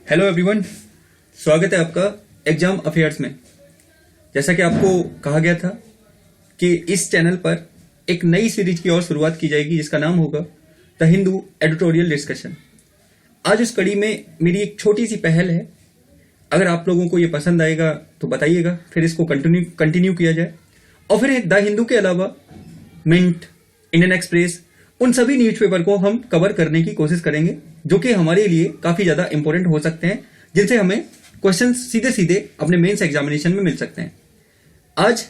Hello everyone, स्वागत है आपका एग्जाम अफेयर्स में। जैसा कि आपको कहा गया था कि इस चैनल पर एक नई सीरीज की और शुरुआत की जाएगी जिसका नाम होगा द हिंदू एडिटोरियल डिस्कशन। आज उस कड़ी में मेरी एक छोटी सी पहल है। अगर आप लोगों को ये पसंद आएगा तो बताइएगा, फिर इसको कंटिन्यू किया जाए। और फिर द हिंदू के अलावा मिंट, इंडियन एक्सप्रेस, उन सभी न्यूज़पेपर को हम कवर करने की कोशिश करेंगे जो कि हमारे लिए काफी ज्यादा इंपॉर्टेंट हो सकते हैं, जिनसे हमें क्वेश्चन सीधे सीधे अपने मेंस एग्जामिनेशन में मिल सकते हैं। आज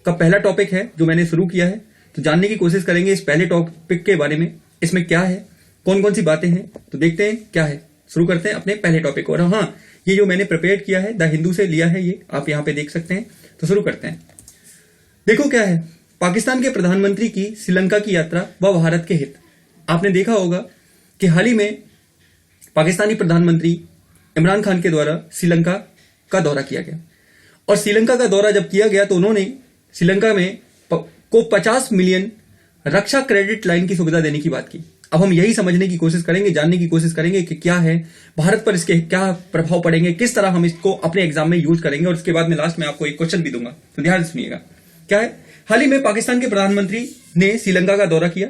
का पहला टॉपिक है जो मैंने शुरू किया है, तो जानने की कोशिश करेंगे इस पहले टॉपिक के बारे में। इसमें क्या है, कौन कौन सी बातें हैं, तो देखते हैं क्या है। शुरू करते हैं अपने पहले टॉपिक को। और हाँ, ये जो मैंने प्रिपेयर किया है द हिंदू से लिया है, ये आप यहाँ पे देख सकते हैं। तो शुरू करते हैं। देखो क्या है, पाकिस्तान के प्रधानमंत्री की श्रीलंका की यात्रा व भारत के हित। आपने देखा होगा कि हाल ही में पाकिस्तानी प्रधानमंत्री इमरान खान के द्वारा श्रीलंका का दौरा किया गया। और श्रीलंका का दौरा जब किया गया तो उन्होंने श्रीलंका में को 50 मिलियन रक्षा क्रेडिट लाइन की सुविधा देने की बात की। अब हम यही समझने की कोशिश करेंगे, जानने की कोशिश करेंगे कि क्या है, भारत पर इसके क्या प्रभाव पड़ेंगे, किस तरह हम इसको अपने एग्जाम में यूज करेंगे। और उसके बाद में लास्ट में आपको एक क्वेश्चन भी दूंगा, तो ध्यान से सुनिएगा। क्या है, हाल ही में पाकिस्तान के प्रधानमंत्री ने श्रीलंका का दौरा किया।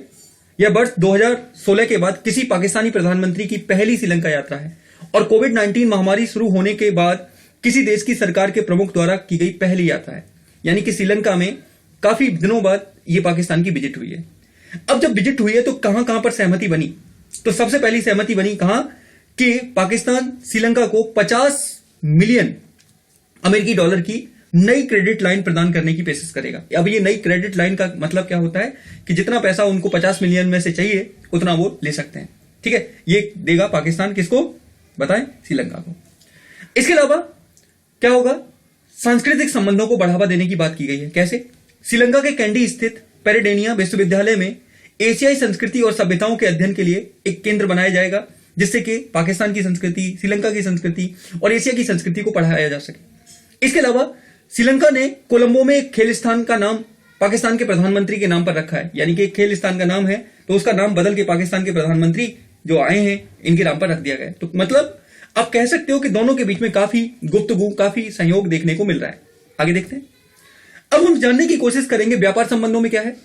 यह वर्ष 2016 के बाद किसी पाकिस्तानी प्रधानमंत्री की पहली श्रीलंका यात्रा है और कोविड-19 महामारी शुरू होने के बाद किसी देश की सरकार के प्रमुख द्वारा की गई पहली यात्रा है। यानी कि श्रीलंका में काफी दिनों बाद ये पाकिस्तान की विजिट हुई है। अब जब विजिट हुई है तो कहां पर सहमति बनी, तो सबसे पहली सहमति बनी कहां कि पाकिस्तान श्रीलंका को 50 मिलियन अमेरिकी डॉलर की नई क्रेडिट लाइन प्रदान करने की पेशकश करेगा। अब ये नई क्रेडिट लाइन का मतलब क्या होता है कि जितना पैसा उनको 50 मिलियन में से चाहिए उतना वो ले सकते हैं। ठीक है, ये देगा पाकिस्तान किसको, बताएं, श्रीलंका को। इसके अलावा क्या होगा, सांस्कृतिक संबंधों को बढ़ावा देने की बात की गई है। कैसे, श्रीलंका के कैंडी स्थित पेरेडेनिया विश्वविद्यालय में एशियाई संस्कृति और सभ्यताओं के अध्ययन के लिए एक केंद्र बनाया जाएगा, जिससे कि पाकिस्तान की संस्कृति, श्रीलंका की संस्कृति और एशिया की संस्कृति को पढ़ाया जा सके। इसके अलावा श्रीलंका ने कोलंबो में एक खेल स्थान का नाम पाकिस्तान के प्रधानमंत्री के नाम पर रखा है। यानी कि एक खेल स्थान का नाम है तो उसका नाम बदल के पाकिस्तान के प्रधानमंत्री जो आए हैं इनके नाम पर रख दिया गया। तो मतलब आप कह सकते हो कि दोनों के बीच में काफी गुफ्तगू, काफी सहयोग देखने को मिल रहा है। आगे देखते हैं। अब हम जानने की कोशिश करेंगे व्यापार संबंधों में क्या है।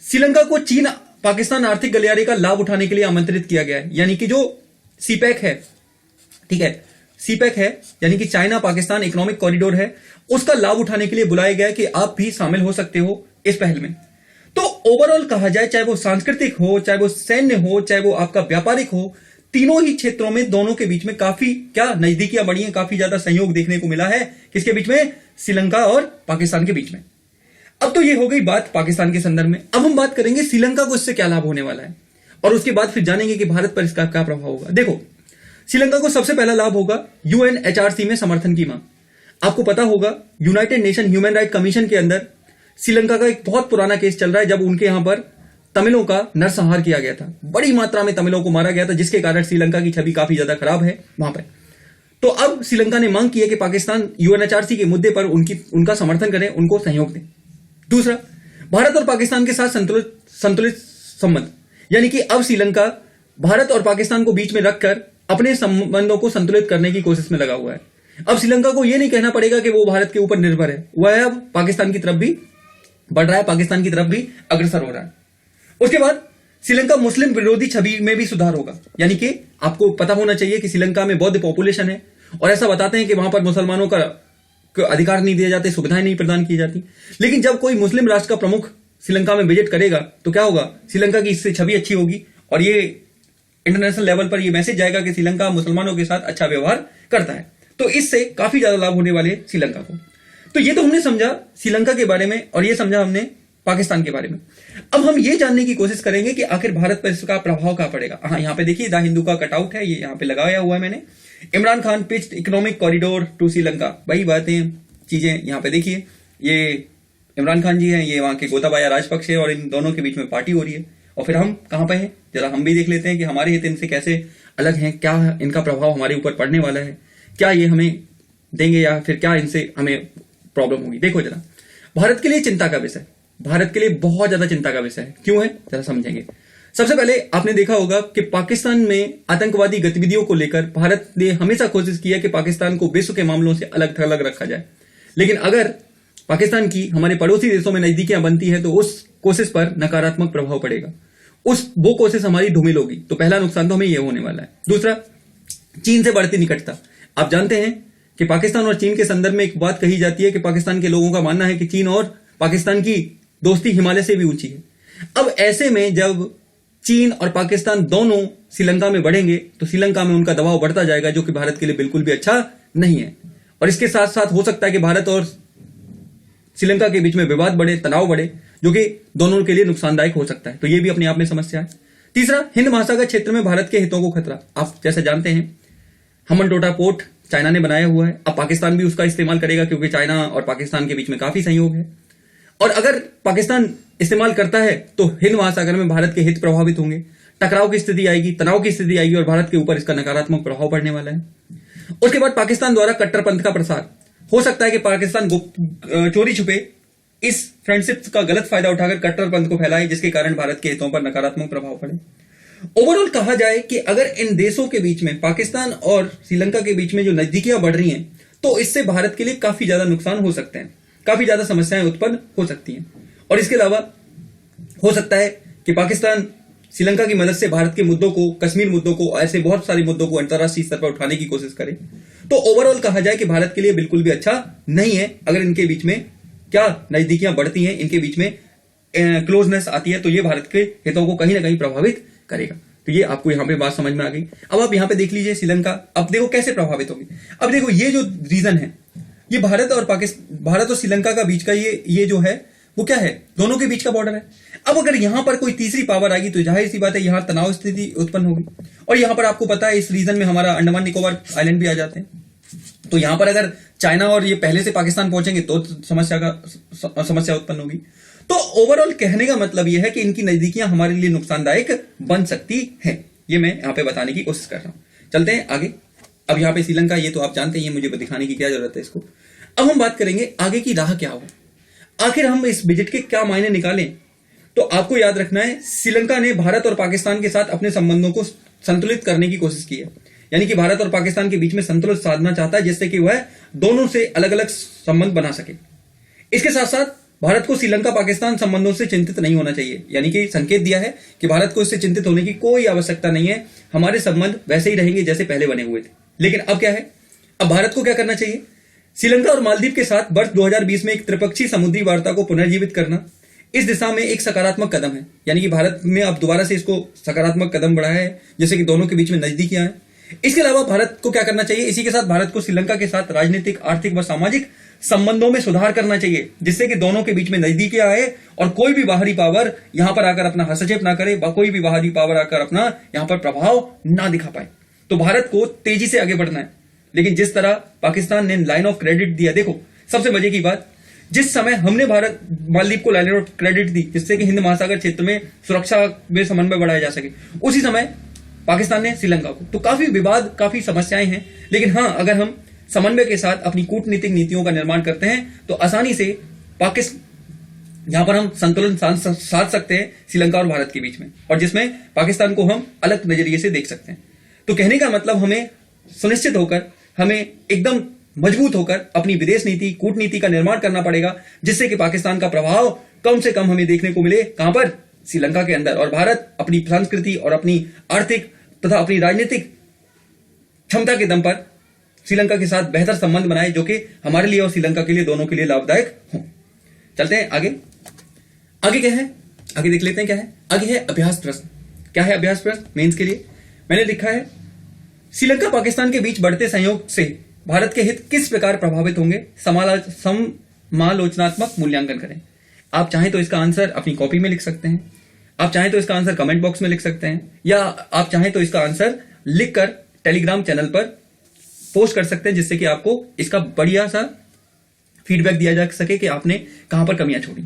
श्रीलंका को चीन पाकिस्तान आर्थिक गलियारे का लाभ उठाने के लिए आमंत्रित किया गया है। यानी कि जो सीपैक है, ठीक है, सीपैक है यानी कि चाइना पाकिस्तान इकोनॉमिक कॉरिडोर है, उसका लाभ उठाने के लिए बुलाया गया कि आप भी शामिल हो सकते हो इस पहल में। तो ओवरऑल कहा जाए, चाहे वो सांस्कृतिक हो, चाहे वो सैन्य हो, चाहे वो आपका व्यापारिक हो, तीनों ही क्षेत्रों में दोनों के बीच में काफी क्या नजदीकियां बढ़ी हैं, काफी ज्यादा सहयोग देखने को मिला है। किसके बीच में, श्रीलंका और पाकिस्तान के बीच में। अब तो ये हो गई बात पाकिस्तान के संदर्भ में। अब हम बात करेंगे श्रीलंका को इससे क्या लाभ होने वाला है और उसके बाद फिर जानेंगे कि भारत पर इसका क्या प्रभाव होगा। देखो, श्रीलंका को सबसे पहला लाभ होगा यूएनएचआरसी में समर्थन की मांग। आपको पता होगा United nation human right commission के अंदर श्रीलंका का एक बहुत पुराना केस चल रहा है, जब उनके यहां पर तमिलों का नरसंहार किया गया था, बड़ी मात्रा में तमिलों को मारा गया था, जिसके कारण श्रीलंका की छवि काफी ज्यादा खराब है वहां पर। तो अब श्रीलंका ने मांग की है कि पाकिस्तान यूएनएचआरसी के मुद्दे पर उनका समर्थन करें, उनको सहयोग दें। दूसरा, भारत और पाकिस्तान के साथ संतुलित संबंध, यानी कि अब श्रीलंका भारत और पाकिस्तान को बीच में रखकर अपने संबंधों को संतुलित करने की कोशिश में लगा हुआ है। अब श्रीलंका को यह नहीं कहना पड़ेगा कि वो भारत के ऊपर निर्भर है, वह अब पाकिस्तान की तरफ भी बढ़ रहा है, पाकिस्तान की तरफ भी अग्रसर हो रहा है। उसके बाद श्रीलंका मुस्लिम विरोधी छवि में भी सुधार होगा। यानी कि आपको पता होना चाहिए कि श्रीलंका में बौद्ध पॉपुलेशन है और ऐसा बताते हैं कि वहां पर मुसलमानों का अधिकार नहीं दिए जाते, सुविधाएं नहीं प्रदान की जाती। लेकिन जब कोई मुस्लिम राष्ट्र का प्रमुख श्रीलंका में विजिट करेगा तो क्या होगा, श्रीलंका की इससे छवि अच्छी होगी और ये इंटरनेशनल लेवल पर ये मैसेज जाएगा कि श्रीलंका मुसलमानों के साथ अच्छा व्यवहार करता है। तो इससे काफी ज्यादा लाभ होने वाले श्रीलंका को। तो ये तो हमने समझा श्रीलंका के बारे में और ये समझा हमने पाकिस्तान के बारे में। अब हम ये जानने की कोशिश करेंगे कि आखिर भारत पर इसका प्रभाव क्या पड़ेगा। हाँ, यहाँ पे देखिए द हिंदू का कटआउट है, ये यहाँ पे लगाया हुआ है मैंने। Imran Khan pitched economic corridor to Sri Lanka, वही बातें चीजें यहाँ पे देखिए। ये इमरान खान जी हैं, ये वहां के गोताबाया राजपक्षे और इन दोनों के बीच में पार्टी हो रही है। और फिर हम कहां पे हैं, जरा हम भी देख लेते हैं कि हमारे हित इनसे कैसे अलग हैं, क्या इनका प्रभाव हमारे ऊपर पड़ने वाला है, क्या ये हमें देंगे या फिर क्या इनसे हमें प्रॉब्लम होगी। देखो जरा, भारत के लिए चिंता का विषय, भारत के लिए बहुत ज्यादा चिंता का विषय है। क्यों है, जरा समझेंगे। सबसे पहले आपने देखा होगा कि पाकिस्तान में आतंकवादी गतिविधियों को लेकर भारत ने हमेशा कोशिश की है कि पाकिस्तान को विश्व के मामलों से अलग थलग रखा जाए। लेकिन अगर पाकिस्तान की हमारे पड़ोसी देशों में नजदीकियां बनती है तो उस कोशिश पर नकारात्मक प्रभाव पड़ेगा, वो कोशिश हमारी धूमिल होगी। तो पहला नुकसान तो हमें यह होने वाला है। दूसरा, चीन से बढ़ती निकटता। आप जानते हैं कि पाकिस्तान और चीन के संदर्भ में एक बात कही जाती है कि पाकिस्तान के लोगों का मानना है कि चीन और पाकिस्तान की दोस्ती हिमालय से भी ऊंची है। अब ऐसे में जब चीन और पाकिस्तान दोनों श्रीलंका में बढ़ेंगे तो श्रीलंका में उनका दबाव बढ़ता जाएगा, जो कि भारत के लिए बिल्कुल भी अच्छा नहीं है। और इसके साथ साथ हो सकता है कि भारत और श्रीलंका के बीच में विवाद बढ़े, तनाव बढ़े, जो कि दोनों के लिए नुकसानदायक हो सकता है। तो यह भी अपने आप में समस्या है। तीसरा, हिंद महासागर क्षेत्र में भारत के हितों को खतरा। आप जैसे जानते हैं हम्बनटोटा पोर्ट चाइना ने बनाया हुआ है। अब पाकिस्तान भी उसका इस्तेमाल करेगा क्योंकि चाइना और पाकिस्तान के बीच में काफी सहयोग है। और अगर पाकिस्तान इस्तेमाल करता है तो हिंद महासागर में भारत के हित प्रभावित होंगे, टकराव की स्थिति आएगी, तनाव की स्थिति आएगी और भारत के ऊपर इसका नकारात्मक प्रभाव पड़ने वाला है। उसके बाद पाकिस्तान द्वारा कट्टरपंथ का प्रसार। हो सकता है कि पाकिस्तान चोरी छुपे इस फ्रेंडशिप का गलत फायदा उठाकर कट्टरपंथ को फैलाए, जिसके कारण भारत के हितों पर नकारात्मक प्रभाव पड़े। ओवरऑल कहा जाए कि अगर इन देशों के बीच में, पाकिस्तान और श्रीलंका के बीच में जो नजदीकियां बढ़ रही हैं, तो इससे भारत के लिए काफी ज्यादा नुकसान हो सकते हैं, काफी ज्यादा समस्याएं उत्पन्न हो सकती हैं। और इसके अलावा हो सकता है कि पाकिस्तान श्रीलंका की मदद से भारत के मुद्दों को, कश्मीर मुद्दों को, ऐसे बहुत सारे मुद्दों को अंतर्राष्ट्रीय स्तर पर उठाने की कोशिश करे। तो ओवरऑल कहा जाए कि भारत के लिए बिल्कुल भी अच्छा नहीं है अगर इनके बीच में क्या नजदीकियां बढ़ती हैं, इनके बीच में क्लोजनेस आती है, तो ये भारत के हितों को कहीं ना कहीं प्रभावित करेगा। तो ये आपको यहां पे बात समझ में आ गई। अब आप यहां पे देख लीजिए श्रीलंका, अब देखो कैसे प्रभावित होगी। अब देखो ये जो रीजन है, ये भारत और श्रीलंका का बीच का ये जो है वो क्या है, दोनों के बीच का बॉर्डर है। अब अगर यहां पर कोई तीसरी पावर आएगी तो जाहिर सी बात है यहां तनाव स्थिति उत्पन्न होगी। और यहां पर आपको पता है इस रीजन में हमारा अंडमान निकोबार आइलैंड भी आ जाते हैं। तो यहां पर अगर चाइना और ये पहले से पाकिस्तान पहुंचेंगे तो समस्या उत्पन्न होगी। तो ओवरऑल कहने का मतलब यह है कि इनकी नजदीकियां हमारे लिए नुकसानदायक बन सकती है। ये मैं यहां पे बताने की कोशिश कर रहा हूं। चलते हैं आगे। अब यहां पे श्रीलंका, ये तो आप जानते हैं, मुझे दिखाने की क्या जरूरत है इसको। अब हम बात करेंगे आगे की राह क्या हो, आखिर हम इस विजिट के क्या मायने निकालें। तो आपको याद रखना है, श्रीलंका ने भारत और पाकिस्तान के साथ अपने संबंधों को संतुलित करने की कोशिश की है। यानी कि भारत और पाकिस्तान के बीच में संतुलन साधना चाहता है, जिससे कि वह दोनों से अलग अलग संबंध बना सके। इसके साथ साथ भारत को श्रीलंका पाकिस्तान संबंधों से चिंतित नहीं होना चाहिए, यानी कि संकेत दिया है कि भारत को इससे चिंतित होने की कोई आवश्यकता नहीं है, हमारे संबंध वैसे ही रहेंगे जैसे पहले बने हुए थे। लेकिन अब क्या है, अब भारत को क्या करना चाहिए, श्रीलंका और मालदीव के साथ वर्ष 2020 में एक त्रिपक्षीय समुद्री वार्ता को पुनर्जीवित करना इस दिशा में एक सकारात्मक कदम है। यानी कि भारत ने अब दोबारा से इसको सकारात्मक कदम बढ़ाया है, जैसे कि दोनों के बीच में नजदीकियां हैं। इसके अलावा भारत को क्या करना चाहिए, इसी के साथ भारत को श्रीलंका के साथ राजनीतिक, आर्थिक व सामाजिक संबंधों में सुधार करना चाहिए, जिससे कि दोनों के बीच में नजदीकियां आए और कोई भी बाहरी पावर यहां पर आकर अपना हस्तक्षेप ना करे, कोई भी बाहरी पावर आकर अपना यहां पर प्रभाव ना दिखा पाए। तो भारत को तेजी से आगे बढ़ना है। लेकिन जिस तरह पाकिस्तान ने लाइन ऑफ क्रेडिट दिया, देखो सबसे मजे की बात, जिस समय हमने भारत मालदीव को लाइन ऑफ क्रेडिट दी जिससे कि हिंद महासागर क्षेत्र में सुरक्षा में समन्वय बढ़ाया जा सके, उसी समय पाकिस्तान ने श्रीलंका को। तो काफी विवाद, काफी समस्याएं हैं। लेकिन हां, अगर हम समन्वय के साथ अपनी कूटनीतिक नीतियों का निर्माण करते हैं तो आसानी से यहां पर हम संतुलन साध सकते हैं श्रीलंका और भारत के बीच में, और जिसमें पाकिस्तान को हम अलग नजरिए से देख सकते हैं। तो कहने का मतलब हमें सुनिश्चित होकर, हमें एकदम मजबूत होकर अपनी विदेश नीति, कूटनीति का निर्माण करना पड़ेगा, जिससे कि पाकिस्तान का प्रभाव कम से कम हमें देखने को मिले, कहां पर, श्रीलंका के अंदर। और भारत अपनी संस्कृति और अपनी आर्थिक तथा अपनी राजनीतिक क्षमता के दम पर श्रीलंका के साथ बेहतर संबंध बनाए, जो कि हमारे लिए और श्रीलंका के लिए, दोनों के लिए लाभदायक हो। चलते हैं आगे। आगे क्या है, आगे देख लेते हैं क्या है। आगे है अभ्यास प्रश्न। क्या है अभ्यास प्रश्न मेंस के लिए? मैंने लिखा है, श्रीलंका पाकिस्तान के बीच बढ़ते सहयोग से भारत के हित किस प्रकार प्रभावित होंगे, समालोचनात्मक मूल्यांकन करें। आप चाहें तो इसका आंसर अपनी कॉपी में लिख सकते हैं, आप चाहें तो इसका आंसर कमेंट बॉक्स में लिख सकते हैं, या आप चाहें तो इसका आंसर लिखकर टेलीग्राम चैनल पर पोस्ट कर सकते हैं, जिससे कि आपको इसका बढ़िया सा फीडबैक दिया जा सके कि आपने कहां पर कमियां छोड़ी।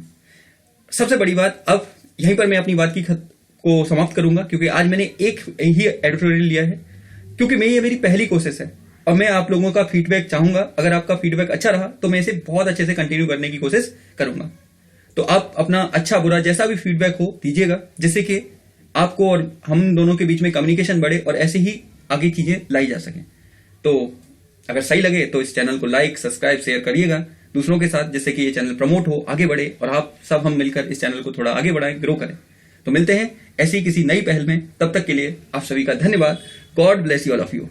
सबसे बड़ी बात, अब यहीं पर मैं अपनी बात को समाप्त करूंगा, क्योंकि आज मैंने एक ही एडिटोरियल लिया है, क्योंकि ये मेरी पहली कोशिश है और मैं आप लोगों का फीडबैक चाहूंगा। अगर आपका फीडबैक अच्छा रहा तो मैं इसे बहुत अच्छे से कंटिन्यू करने की कोशिश करूंगा। तो आप अपना अच्छा बुरा जैसा भी फीडबैक हो दीजिएगा, जिससे कि आपको और हम दोनों के बीच में कम्युनिकेशन बढ़े और ऐसे ही आगे चीजें लाई जा सकें। तो अगर सही लगे तो इस चैनल को लाइक, सब्सक्राइब, शेयर करिएगा दूसरों के साथ, जिससे कि ये चैनल प्रमोट हो, आगे बढ़े और आप सब हम मिलकर इस चैनल को थोड़ा आगे बढ़ाएं, ग्रो करें। तो मिलते हैं ऐसी किसी नई पहल में, तब तक के लिए आप सभी का धन्यवाद। God bless you all of you.